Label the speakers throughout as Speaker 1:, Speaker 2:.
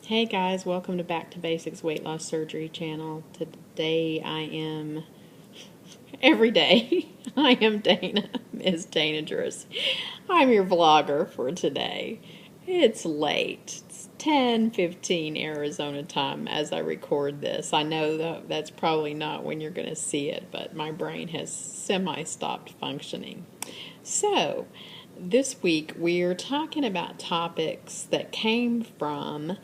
Speaker 1: Hey guys, welcome to Back to Basics Weight Loss Surgery channel. Today every day, I am Dana, Ms. Dangerous. I'm your vlogger for today. It's late. It's 10:15 Arizona time as I record this. I know that's probably not when you're going to see it, but my brain has semi-stopped functioning. So, this week we're talking about topics that came from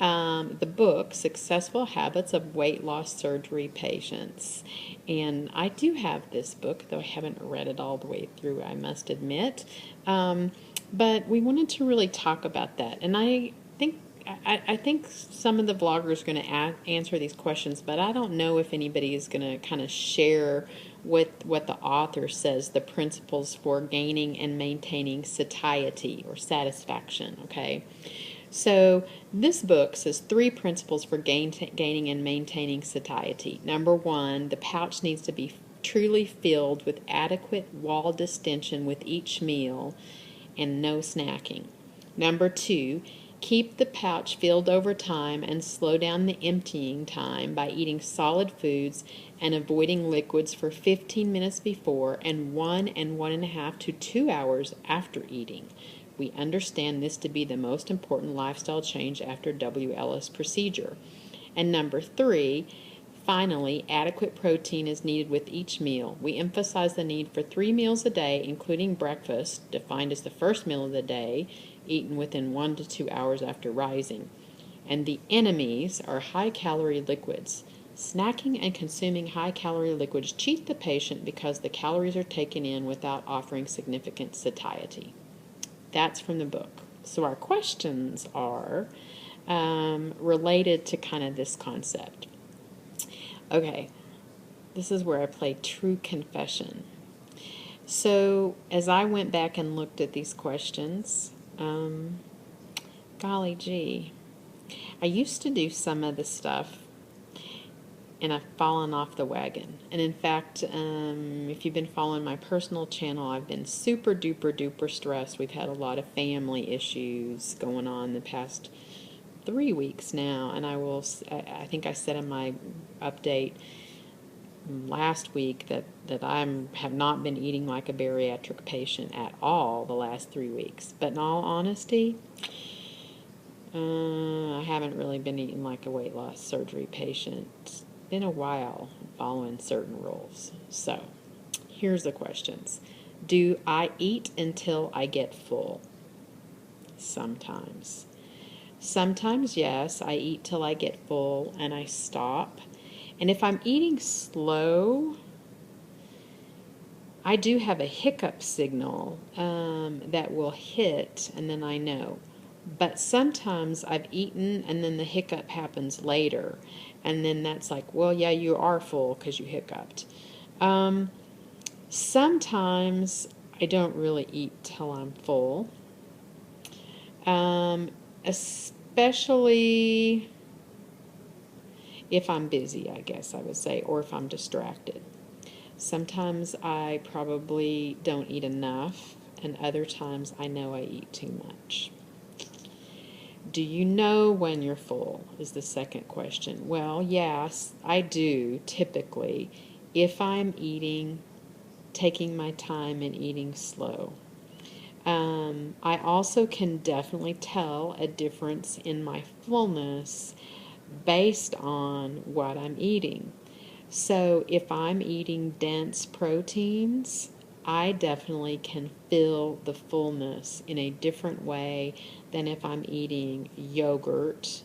Speaker 1: the book Successful Habits of Weight Loss Surgery Patients. And I do have this book, though I haven't read it all the way through, I must admit. But we wanted to really talk about that. And I think some of the vloggers are going to answer these questions, but I don't know if anybody is going to kind of share what the author says, the principles for gaining and maintaining satiety or satisfaction, okay? So this book says 3 principles for gaining and maintaining satiety. Number 1, the pouch needs to be truly filled with adequate wall distension with each meal and no snacking. Number 2, keep the pouch filled over time and slow down the emptying time by eating solid foods and avoiding liquids for 15 minutes before and 1.5 to 2 hours after eating. We understand this to be the most important lifestyle change after WLS procedure. And number 3, finally, adequate protein is needed with each meal. We emphasize the need for 3 meals a day, including breakfast, defined as the first meal of the day, eaten within 1 to 2 hours after rising. And the enemies are high-calorie liquids. Snacking and consuming high-calorie liquids cheat the patient because the calories are taken in without offering significant satiety. That's from the book. So our questions are related to kind of this concept. Okay, this is where I play true confession. So as I went back and looked at these questions, golly gee, I used to do some of the stuff and I've fallen off the wagon. And in fact, if you've been following my personal channel, I've been super duper duper stressed. We've had a lot of family issues going on the past 3 weeks now, and I think I said in my update last week that I have not been eating like a bariatric patient at all the last 3 weeks. But in all honesty, I haven't really been eating like a weight loss surgery patient. It's been a while following certain rules. So, here's the questions. Do I eat until I get full? Sometimes. Sometimes, yes, I eat till I get full and I stop. And if I'm eating slow, I do have a hiccup signal that will hit, and then I know. But sometimes I've eaten and then the hiccup happens later. And then that's like, well, yeah, you are full because you hiccuped. Sometimes I don't really eat till I'm full. Especially if I'm busy, I guess I would say, or if I'm distracted. Sometimes I probably don't eat enough, and other times I know I eat too much. Do you know when you're full is the second question. Well, yes, I do typically if I'm taking my time and eating slow. I also can definitely tell a difference in my fullness based on what I'm eating. So if I'm eating dense proteins, I definitely can feel the fullness in a different way than if I'm eating yogurt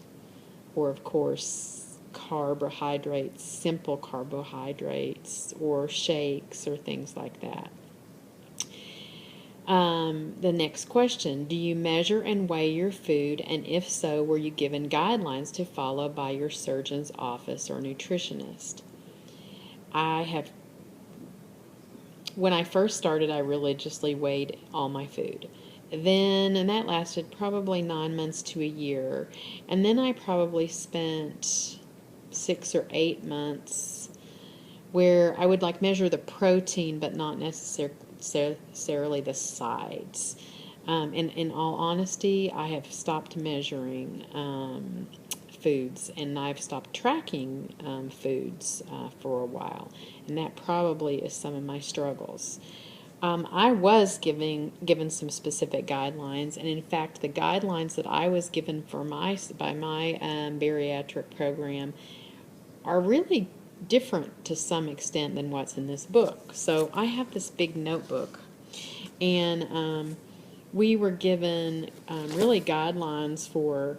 Speaker 1: or, of course, carbohydrates, simple carbohydrates, or shakes or things like that. The next question, do you measure and weigh your food, and if so, were you given guidelines to follow by your surgeon's office or nutritionist? When I first started, I religiously weighed all my food. And that lasted probably 9 months to a year. And then I probably spent 6 or 8 months where I would measure the protein, but not necessarily the sides. In all honesty, I have stopped measuring foods, and I've stopped tracking foods for a while, and that probably is some of my struggles. I was given some specific guidelines, and in fact, the guidelines that I was given by my bariatric program are really different to some extent than what's in this book. So I have this big notebook, and we were given really guidelines for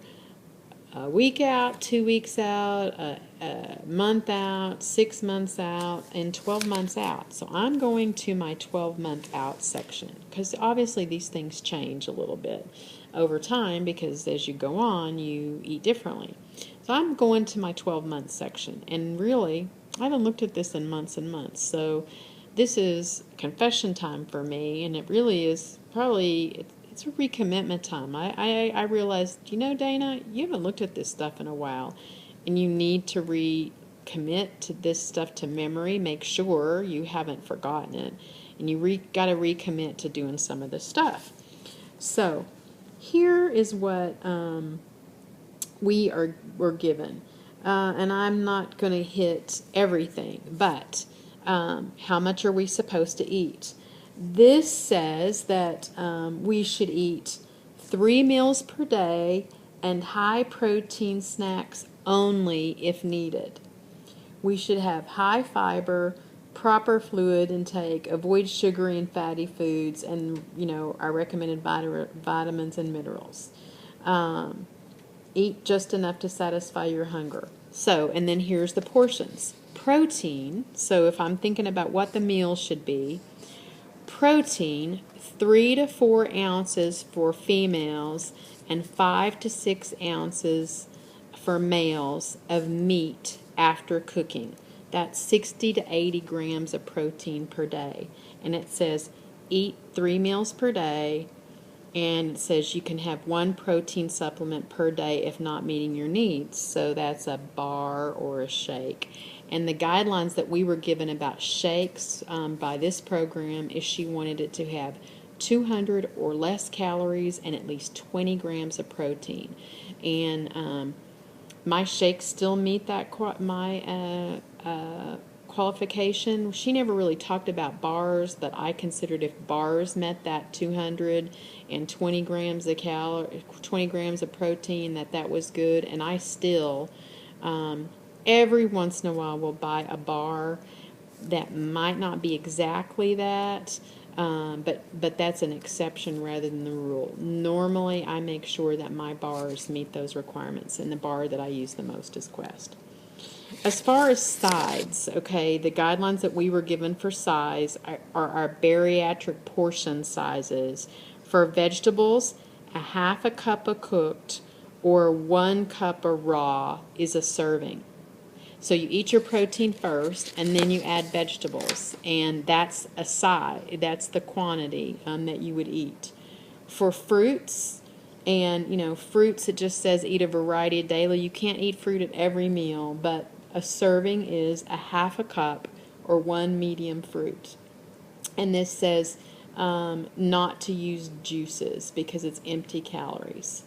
Speaker 1: a week out, 2 weeks out, a month out, 6 months out, and 12 months out. So I'm going to my 12-month out section, because obviously these things change a little bit over time, because as you go on, you eat differently. So I'm going to my 12-month section, and really, I haven't looked at this in months and months. So this is confession time for me, and it really is probably, it's a recommitment time. I realized, Dana, you haven't looked at this stuff in a while, and you need to recommit to this stuff to memory. Make sure you haven't forgotten it, and you got to recommit to doing some of this stuff. So here is what we're given, and I'm not going to hit everything, but how much are we supposed to eat? This says that we should eat 3 meals per day and high protein snacks only if needed. We should have high fiber, proper fluid intake, avoid sugary and fatty foods, and our recommended vitamins and minerals. Eat just enough to satisfy your hunger. So, and then here's the portions. Protein, so if I'm thinking about what the meal should be, protein, 3 to 4 ounces for females and 5 to 6 ounces for males of meat after cooking. That's 60 to 80 grams of protein per day. And it says eat 3 meals per day, and it says you can have 1 protein supplement per day if not meeting your needs. So that's a bar or a shake. And the guidelines that we were given about shakes by this program is she wanted it to have 200 or less calories and at least 20 grams of protein. And my shakes still meet that qualification. She never really talked about bars, but I considered if bars met that 220 grams of 20 grams of protein, that was good. And I still every once in a while will buy a bar that might not be exactly that, but that's an exception rather than the rule. Normally I make sure that my bars meet those requirements, and the bar that I use the most is Quest. As far as sides, okay, the guidelines that we were given for size are our bariatric portion sizes. For vegetables, a half a cup of cooked or 1 cup of raw is a serving. So you eat your protein first, and then you add vegetables, and that's a side. That's the quantity that you would eat. For fruits, and fruits, it just says eat a variety daily. You can't eat fruit at every meal, but a serving is a half a cup or 1 medium fruit. And this says not to use juices because it's empty calories.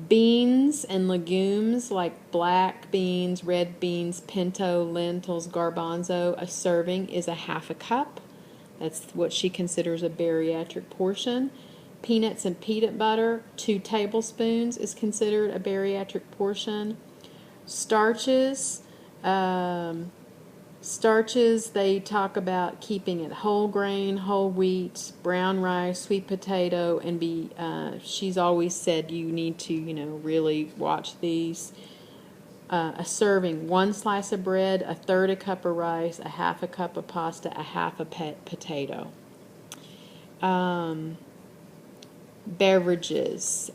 Speaker 1: Beans and legumes like black beans, red beans, pinto, lentils, garbanzo, a serving is a half a cup. That's what she considers a bariatric portion. Peanuts and peanut butter, 2 tablespoons is considered a bariatric portion. Starches, they talk about keeping it whole grain, whole wheat, brown rice, sweet potato, and she's always said you need to, really watch these. A serving, 1 slice of bread, a third a cup of rice, a half a cup of pasta, a half a potato. Beverages.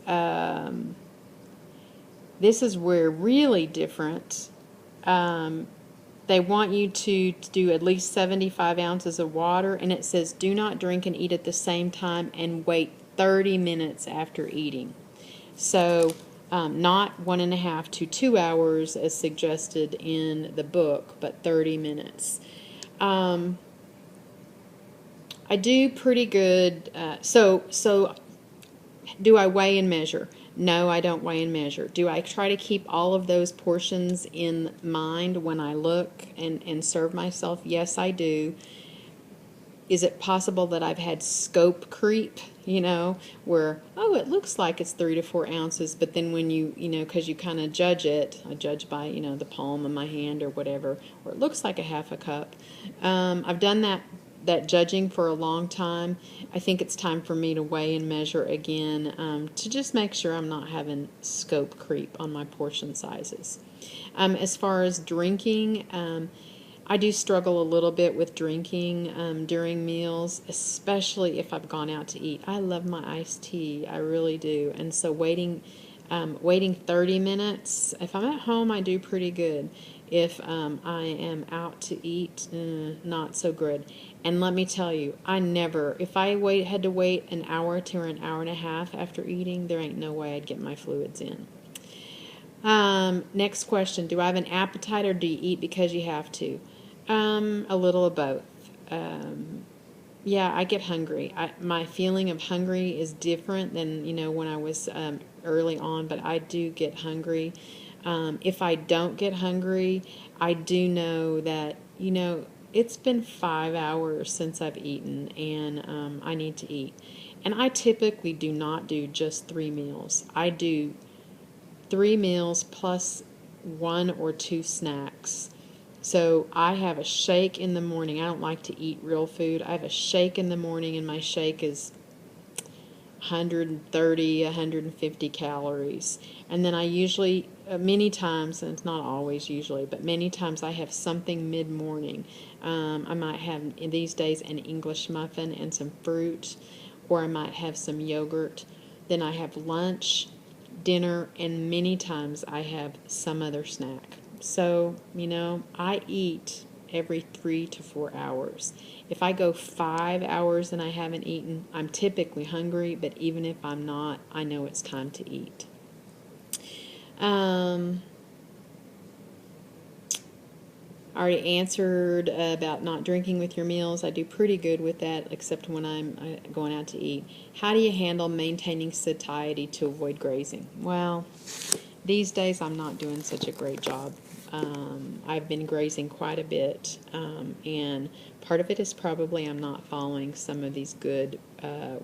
Speaker 1: This is where really different. They want you to do at least 75 ounces of water, and it says do not drink and eat at the same time and wait 30 minutes after eating. So not 1.5 to 2 hours as suggested in the book, but 30 minutes. I do pretty good. So do I weigh and measure? No, I don't weigh and measure. Do I try to keep all of those portions in mind when I look and serve myself? Yes, I do. Is it possible that I've had scope creep, where, oh, it looks like it's 3 to 4 ounces, but then when because you kind of judge it, I judge by, the palm of my hand or whatever, or it looks like a half a cup. I've done that judging for a long time. I think it's time for me to weigh and measure again, to just make sure I'm not having scope creep on my portion sizes. As far as drinking, I do struggle a little bit with drinking during meals, especially if I've gone out to eat. I love my iced tea, I really do. And so waiting 30 minutes, if I'm at home, I do pretty good. If I am out to eat, not so good. And let me tell you, if I had to wait an hour to an hour and a half after eating, there ain't no way I'd get my fluids in. Next question. Do I have an appetite or do you eat because you have to? A little of both. Yeah, I get hungry. My feeling of hungry is different than, when I was early on, but I do get hungry. If I don't get hungry, I do know that, it's been 5 hours since I've eaten and I need to eat. And I typically do not do just 3 meals. I do 3 meals plus 1 or 2 snacks. So I have a shake in the morning. I don't like to eat real food. I have a shake in the morning, and my shake is 130, 150 calories. And then I usually, many times, and it's not always usually, but many times I have something mid-morning. I might have, in these days, an English muffin and some fruit, or I might have some yogurt. Then I have lunch, dinner, and many times I have some other snack. So, I eat every 3 to 4 hours. If I go 5 hours and I haven't eaten, I'm typically hungry, but even if I'm not, I know it's time to eat. I already answered about not drinking with your meals. I do pretty good with that, except when I'm going out to eat. How do you handle maintaining satiety to avoid grazing? Well, these days I'm not doing such a great job. I've been grazing quite a bit, and part of it is probably I'm not following some of these good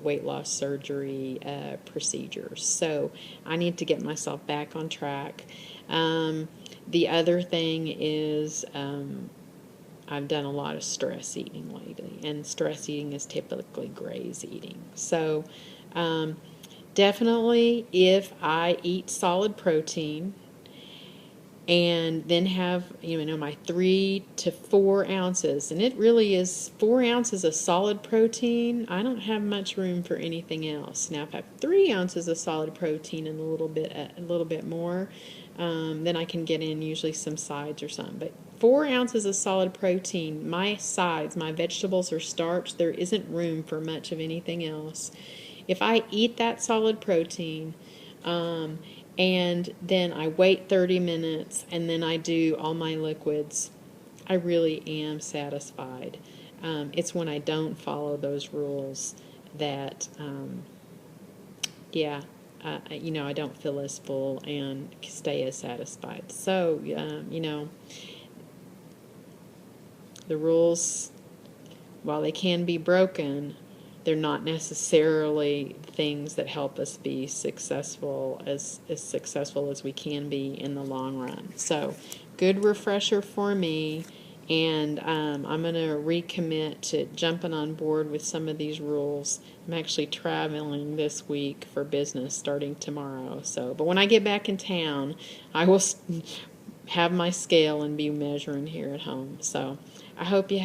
Speaker 1: weight loss surgery procedures. So I need to get myself back on track. The other thing is I've done a lot of stress eating lately, and stress eating is typically graze eating. So definitely if I eat solid protein, and then have, my 3 to 4 ounces. And it really is 4 ounces of solid protein. I don't have much room for anything else. Now, if I have 3 ounces of solid protein and a little bit more, then I can get in usually some sides or something. But 4 ounces of solid protein, my sides, my vegetables or starch, there isn't room for much of anything else. If I eat that solid protein, and then I wait 30 minutes, and then I do all my liquids, I really am satisfied. It's when I don't follow those rules that, I don't feel as full and stay as satisfied. So, the rules, while they can be broken, they're not necessarily things that help us be successful as successful as we can be in the long run. So, good refresher for me, and I'm going to recommit to jumping on board with some of these rules. I'm actually traveling this week for business starting tomorrow. But when I get back in town, I will have my scale and be measuring here at home. So I hope you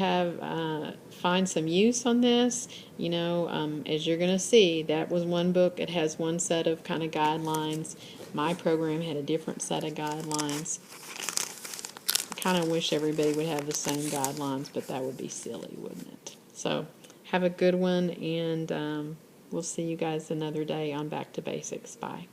Speaker 1: find some use on this. As you're going to see, that was one book. It has one set of kind of guidelines. My program had a different set of guidelines. I kind of wish everybody would have the same guidelines, but that would be silly, wouldn't it? So have a good one, and we'll see you guys another day on Back to Basics. Bye.